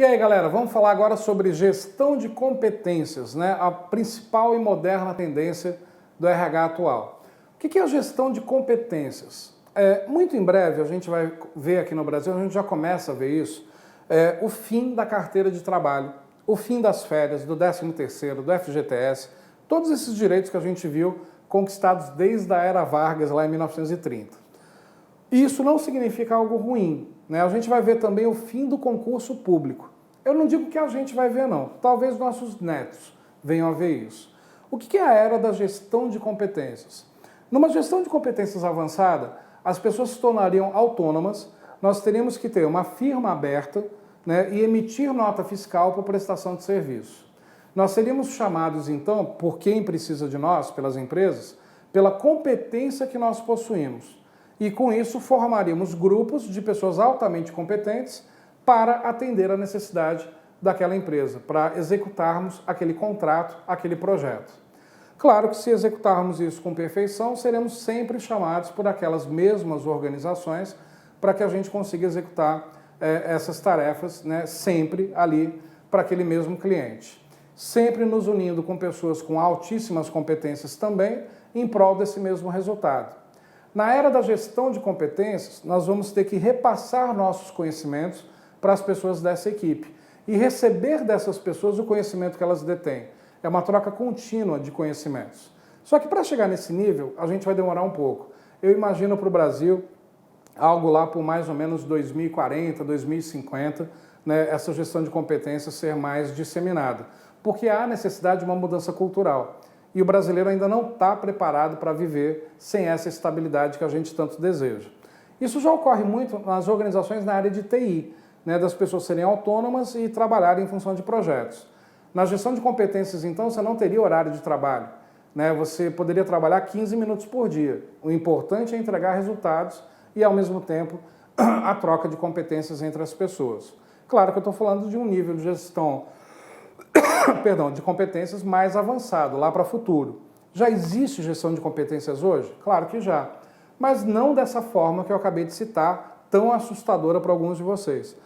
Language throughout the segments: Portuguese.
E aí, galera, vamos falar agora sobre gestão de competências, né? A principal e moderna tendência do RH atual. O que é a gestão de competências? Muito em breve, a gente vai ver aqui no Brasil, a gente já começa a ver isso, o fim da carteira de trabalho, o fim das férias, do 13º, do FGTS, todos esses direitos que a gente viu conquistados desde a era Vargas, lá em 1930. E isso não significa algo ruim, né? A gente vai ver também o fim do concurso público. Eu não digo que a gente vai ver, não. Talvez nossos netos venham a ver isso. O que é a era da gestão de competências? Numa gestão de competências avançada, as pessoas se tornariam autônomas, nós teríamos que ter uma firma aberta, né, e emitir nota fiscal por prestação de serviço. Nós seríamos chamados, então, por quem precisa de nós, pelas empresas, pela competência que nós possuímos. E com isso formaríamos grupos de pessoas altamente competentes para atender a necessidade daquela empresa, para executarmos aquele contrato, aquele projeto. Claro que se executarmos isso com perfeição, seremos sempre chamados por aquelas mesmas organizações para que a gente consiga executar essas tarefas, né, sempre ali para aquele mesmo cliente. Sempre nos unindo com pessoas com altíssimas competências também, em prol desse mesmo resultado. Na era da gestão de competências, nós vamos ter que repassar nossos conhecimentos para as pessoas dessa equipe e receber dessas pessoas o conhecimento que elas detêm. É uma troca contínua de conhecimentos. Só que para chegar nesse nível, a gente vai demorar um pouco. Eu imagino para o Brasil algo lá por mais ou menos 2040, 2050, né, essa gestão de competências ser mais disseminada, porque há necessidade de uma mudança cultural. E o brasileiro ainda não está preparado para viver sem essa estabilidade que a gente tanto deseja. Isso já ocorre muito nas organizações na área de TI, né, das pessoas serem autônomas e trabalharem em função de projetos. Na gestão de competências, então, você não teria horário de trabalho, né? Você poderia trabalhar 15 minutos por dia. O importante é entregar resultados e, ao mesmo tempo, a troca de competências entre as pessoas. Claro que eu estou falando de um nível de gestão de competências mais avançado, lá para o futuro. Já existe gestão de competências hoje? Claro que já, mas não dessa forma que eu acabei de citar, tão assustadora para alguns de vocês.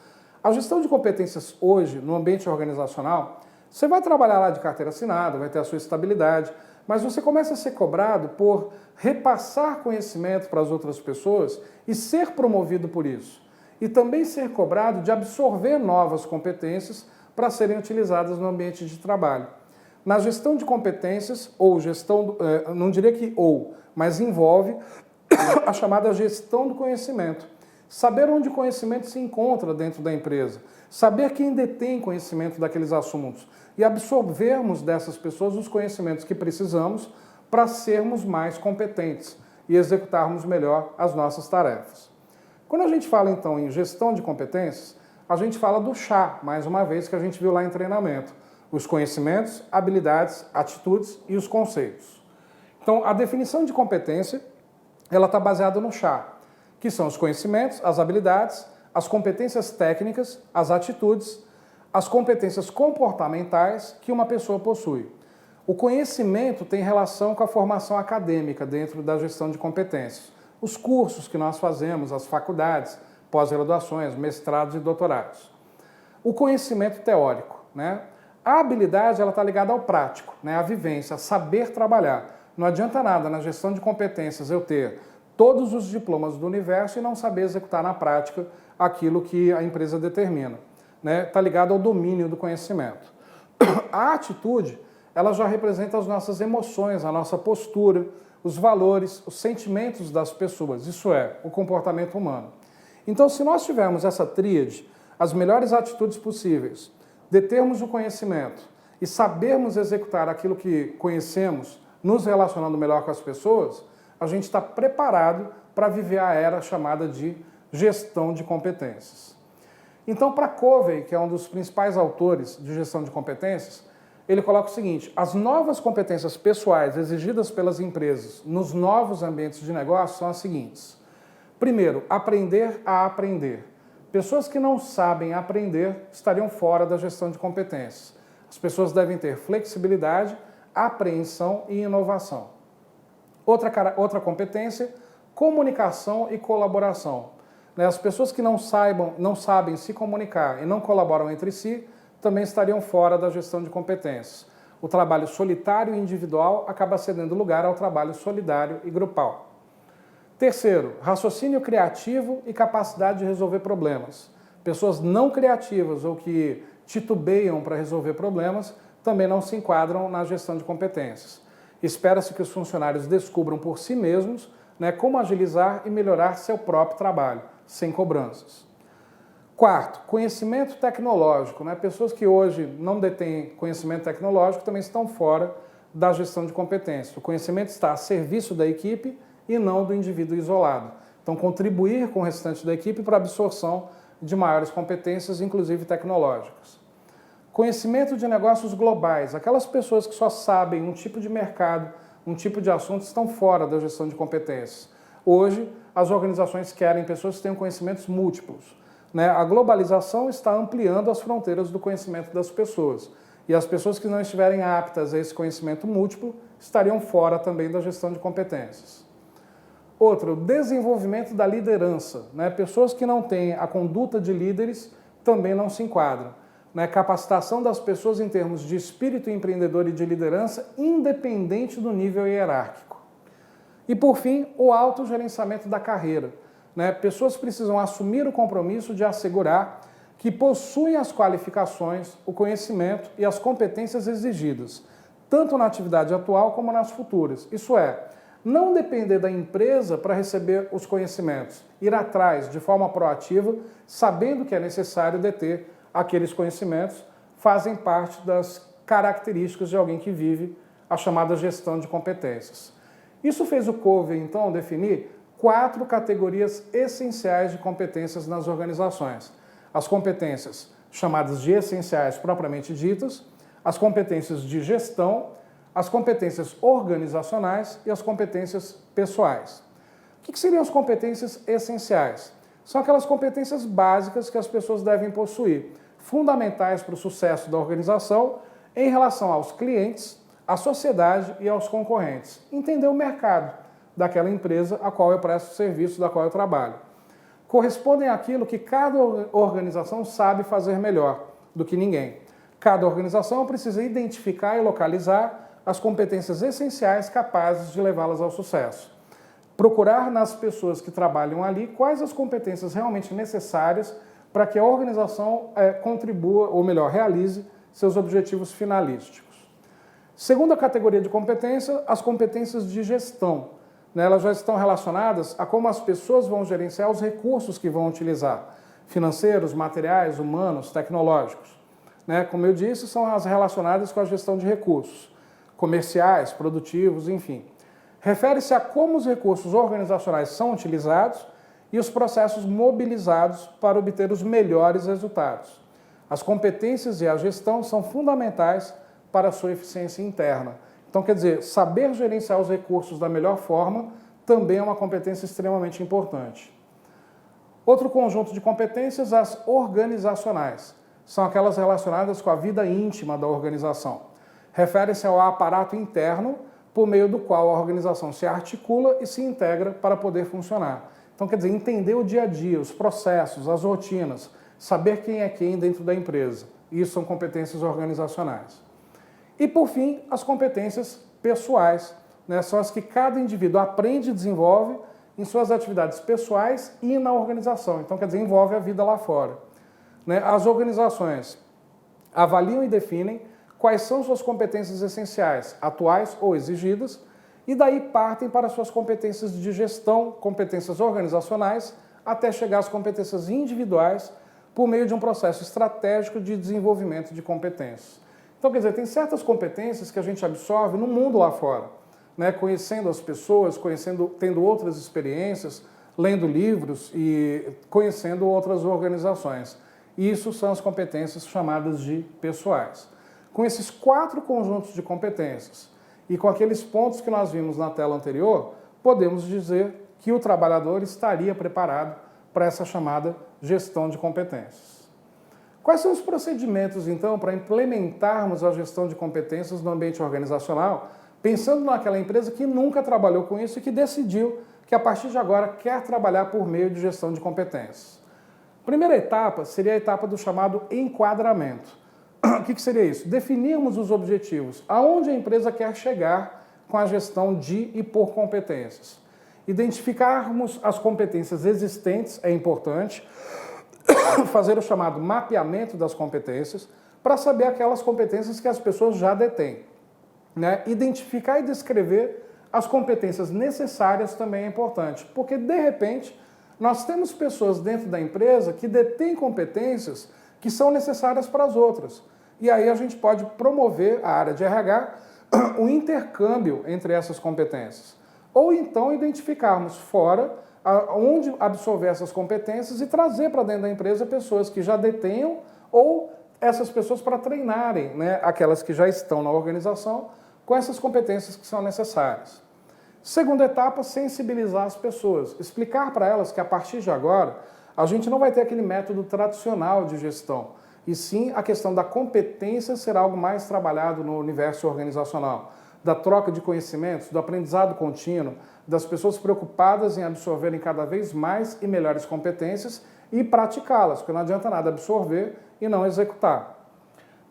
A gestão de competências hoje, no ambiente organizacional, você vai trabalhar lá de carteira assinada, vai ter a sua estabilidade, mas você começa a ser cobrado por repassar conhecimento para as outras pessoas e ser promovido por isso. E também ser cobrado de absorver novas competências para serem utilizadas no ambiente de trabalho. Na gestão de competências, ou gestão, não diria que ou, mas envolve a chamada gestão do conhecimento. Saber onde o conhecimento se encontra dentro da empresa, saber quem detém conhecimento daqueles assuntos e absorvermos dessas pessoas os conhecimentos que precisamos para sermos mais competentes e executarmos melhor as nossas tarefas. Quando a gente fala, então, em gestão de competências, a gente fala do chá, mais uma vez, que a gente viu lá em treinamento. Os conhecimentos, habilidades, atitudes e os conceitos. Então, a definição de competência, ela está baseada no chá, que são os conhecimentos, as habilidades, as competências técnicas, as atitudes, as competências comportamentais que uma pessoa possui. O conhecimento tem relação com a formação acadêmica dentro da gestão de competências. Os cursos que nós fazemos, as faculdades, pós-graduações, mestrados e doutorados. O conhecimento teórico, né? A habilidade ela está ligada ao prático, né? A vivência, a saber trabalhar. Não adianta nada na gestão de competências eu ter todos os diplomas do universo e não saber executar na prática aquilo que a empresa determina. Está ligado ao domínio do conhecimento. A atitude, ela já representa as nossas emoções, a nossa postura, os valores, os sentimentos das pessoas, isso é, o comportamento humano. Então, se nós tivermos essa tríade, as melhores atitudes possíveis, determos o conhecimento e sabermos executar aquilo que conhecemos, nos relacionando melhor com as pessoas, a gente está preparado para viver a era chamada de gestão de competências. Então, para Covey, que é um dos principais autores de gestão de competências, ele coloca o seguinte: as novas competências pessoais exigidas pelas empresas nos novos ambientes de negócio são as seguintes. Primeiro, aprender a aprender. Pessoas que não sabem aprender estariam fora da gestão de competências. As pessoas devem ter flexibilidade, apreensão e inovação. Outra competência, comunicação e colaboração. né, as pessoas que não sabem se comunicar e não colaboram entre si, também estariam fora da gestão de competências. O trabalho solitário e individual acaba cedendo lugar ao trabalho solidário e grupal. Terceiro, raciocínio criativo e capacidade de resolver problemas. Pessoas não criativas ou que titubeiam para resolver problemas também não se enquadram na gestão de competências. Espera-se que os funcionários descubram por si mesmos, né, como agilizar e melhorar seu próprio trabalho, sem cobranças. Quarto, conhecimento tecnológico, né? Pessoas que hoje não detêm conhecimento tecnológico também estão fora da gestão de competências. O conhecimento está a serviço da equipe e não do indivíduo isolado. Então, contribuir com o restante da equipe para a absorção de maiores competências, inclusive tecnológicas. Conhecimento de negócios globais. Aquelas pessoas que só sabem um tipo de mercado, um tipo de assunto, estão fora da gestão de competências. Hoje, as organizações querem pessoas que tenham conhecimentos múltiplos. A globalização está ampliando as fronteiras do conhecimento das pessoas. E as pessoas que não estiverem aptas a esse conhecimento múltiplo estariam fora também da gestão de competências. Outro, desenvolvimento da liderança. Pessoas que não têm a conduta de líderes também não se enquadram. Capacitação das pessoas em termos de espírito empreendedor e de liderança, independente do nível hierárquico. E, por fim, o autogerenciamento da carreira. Pessoas precisam assumir o compromisso de assegurar que possuem as qualificações, o conhecimento e as competências exigidas, tanto na atividade atual como nas futuras. Isso é, não depender da empresa para receber os conhecimentos, ir atrás de forma proativa, sabendo que é necessário deter aqueles conhecimentos, fazem parte das características de alguém que vive a chamada gestão de competências. Isso fez o Covey, então, definir 4 categorias essenciais de competências nas organizações. As competências chamadas de essenciais propriamente ditas, as competências de gestão, as competências organizacionais e as competências pessoais. O que seriam as competências essenciais? São aquelas competências básicas que as pessoas devem possuir, fundamentais para o sucesso da organização em relação aos clientes, à sociedade e aos concorrentes. Entender o mercado daquela empresa a qual eu presto serviço, da qual eu trabalho. Correspondem àquilo que cada organização sabe fazer melhor do que ninguém. Cada organização precisa identificar e localizar as competências essenciais capazes de levá-las ao sucesso. Procurar nas pessoas que trabalham ali quais as competências realmente necessárias para que a organização contribua, ou melhor, realize seus objetivos finalísticos. Segunda categoria de competência, as competências de gestão. Elas já estão relacionadas a como as pessoas vão gerenciar os recursos que vão utilizar, financeiros, materiais, humanos, tecnológicos. Como eu disse, são as relacionadas com a gestão de recursos, comerciais, produtivos, enfim. Refere-se a como os recursos organizacionais são utilizados e os processos mobilizados para obter os melhores resultados. As competências e a gestão são fundamentais para a sua eficiência interna. Então, quer dizer, saber gerenciar os recursos da melhor forma também é uma competência extremamente importante. Outro conjunto de competências, as organizacionais. São aquelas relacionadas com a vida íntima da organização. Refere-se ao aparato interno por meio do qual a organização se articula e se integra para poder funcionar. Então, quer dizer, entender o dia a dia, os processos, as rotinas, saber quem é quem dentro da empresa. Isso são competências organizacionais. E, por fim, as competências pessoais, são as que cada indivíduo aprende e desenvolve em suas atividades pessoais e na organização. Então, quer dizer, envolve a vida lá fora. As organizações avaliam e definem quais são suas competências essenciais, atuais ou exigidas, e daí partem para suas competências de gestão, competências organizacionais, até chegar às competências individuais por meio de um processo estratégico de desenvolvimento de competências. Então, quer dizer, tem certas competências que a gente absorve no mundo lá fora, conhecendo as pessoas, tendo outras experiências, lendo livros e conhecendo outras organizações. Isso são as competências chamadas de pessoais. Com esses 4 conjuntos de competências e com aqueles pontos que nós vimos na tela anterior, podemos dizer que o trabalhador estaria preparado para essa chamada gestão de competências. Quais são os procedimentos, então, para implementarmos a gestão de competências no ambiente organizacional, pensando naquela empresa que nunca trabalhou com isso e que decidiu que a partir de agora quer trabalhar por meio de gestão de competências. Primeira etapa seria a etapa do chamado enquadramento. O que seria isso? Definirmos os objetivos, aonde a empresa quer chegar com a gestão de e por competências. Identificarmos as competências existentes é importante, fazer o chamado mapeamento das competências, para saber aquelas competências que as pessoas já detêm. Né? Identificar e descrever as competências necessárias também é importante, porque de repente nós temos pessoas dentro da empresa que detêm competências que são necessárias para as outras. E aí a gente pode promover a área de RH o intercâmbio entre essas competências. Ou então identificarmos fora onde absorver essas competências e trazer para dentro da empresa pessoas que já detenham ou essas pessoas para treinarem, né, aquelas que já estão na organização com essas competências que são necessárias. Segunda etapa, sensibilizar as pessoas. Explicar para elas que a partir de agora a gente não vai ter aquele método tradicional de gestão, e sim a questão da competência será algo mais trabalhado no universo organizacional, da troca de conhecimentos, do aprendizado contínuo, das pessoas preocupadas em absorverem cada vez mais e melhores competências e praticá-las, porque não adianta nada absorver e não executar.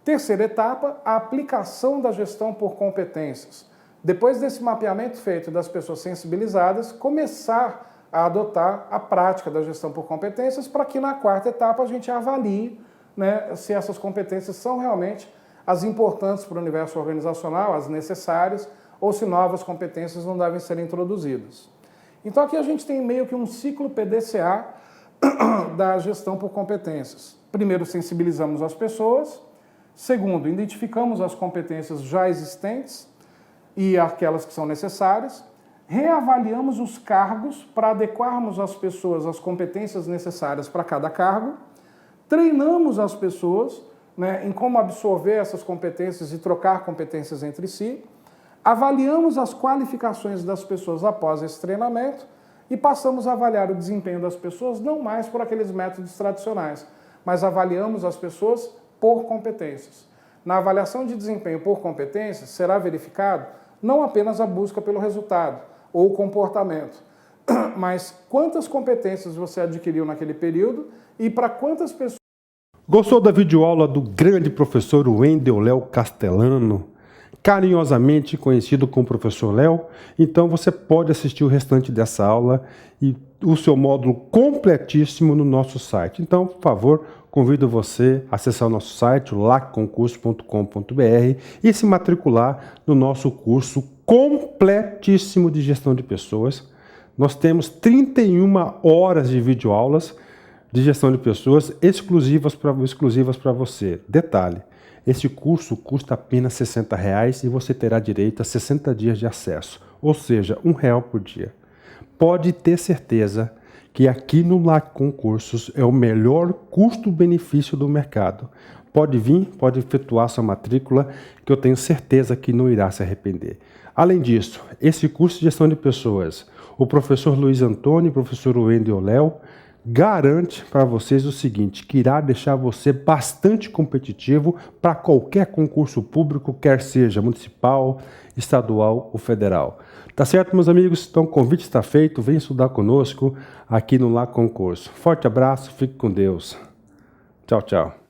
Terceira etapa, a aplicação da gestão por competências. Depois desse mapeamento feito das pessoas sensibilizadas, começar a adotar a prática da gestão por competências para que na quarta etapa a gente avalie, né, se essas competências são realmente as importantes para o universo organizacional, as necessárias, ou se novas competências não devem ser introduzidas. Então aqui a gente tem meio que um ciclo PDCA da gestão por competências. Primeiro, sensibilizamos as pessoas. Segundo, identificamos as competências já existentes e aquelas que são necessárias. Reavaliamos os cargos para adequarmos as pessoas às competências necessárias para cada cargo. Treinamos as pessoas, né, em como absorver essas competências e trocar competências entre si. Avaliamos as qualificações das pessoas após esse treinamento e passamos a avaliar o desempenho das pessoas não mais por aqueles métodos tradicionais, mas avaliamos as pessoas por competências. Na avaliação de desempenho por competências, será verificado não apenas a busca pelo resultado ou o comportamento, mas quantas competências você adquiriu naquele período e para quantas pessoas... Gostou da videoaula do grande professor Wendel Léo Castellano, carinhosamente conhecido como Professor Léo? Então você pode assistir o restante dessa aula e o seu módulo completíssimo no nosso site. Então, por favor, convido você a acessar o nosso site, lacconcurso.com.br, e se matricular no nosso curso completíssimo de gestão de pessoas. Nós temos 31 horas de videoaulas de gestão de pessoas exclusivas para você. Detalhe, esse curso custa apenas R$ 60 e você terá direito a 60 dias de acesso, ou seja, R$1 por dia. Pode ter certeza que aqui no Lacconcursos é o melhor custo-benefício do mercado. Pode vir, pode efetuar sua matrícula, que eu tenho certeza que não irá se arrepender. Além disso, esse curso de gestão de pessoas, o professor Luiz Antônio e o professor Wendel Léo garante para vocês o seguinte, que irá deixar você bastante competitivo para qualquer concurso público, quer seja municipal, estadual ou federal. Tá certo, meus amigos? Então o convite está feito, vem estudar conosco aqui no Lacconcurso. Forte abraço, fique com Deus. Tchau, tchau.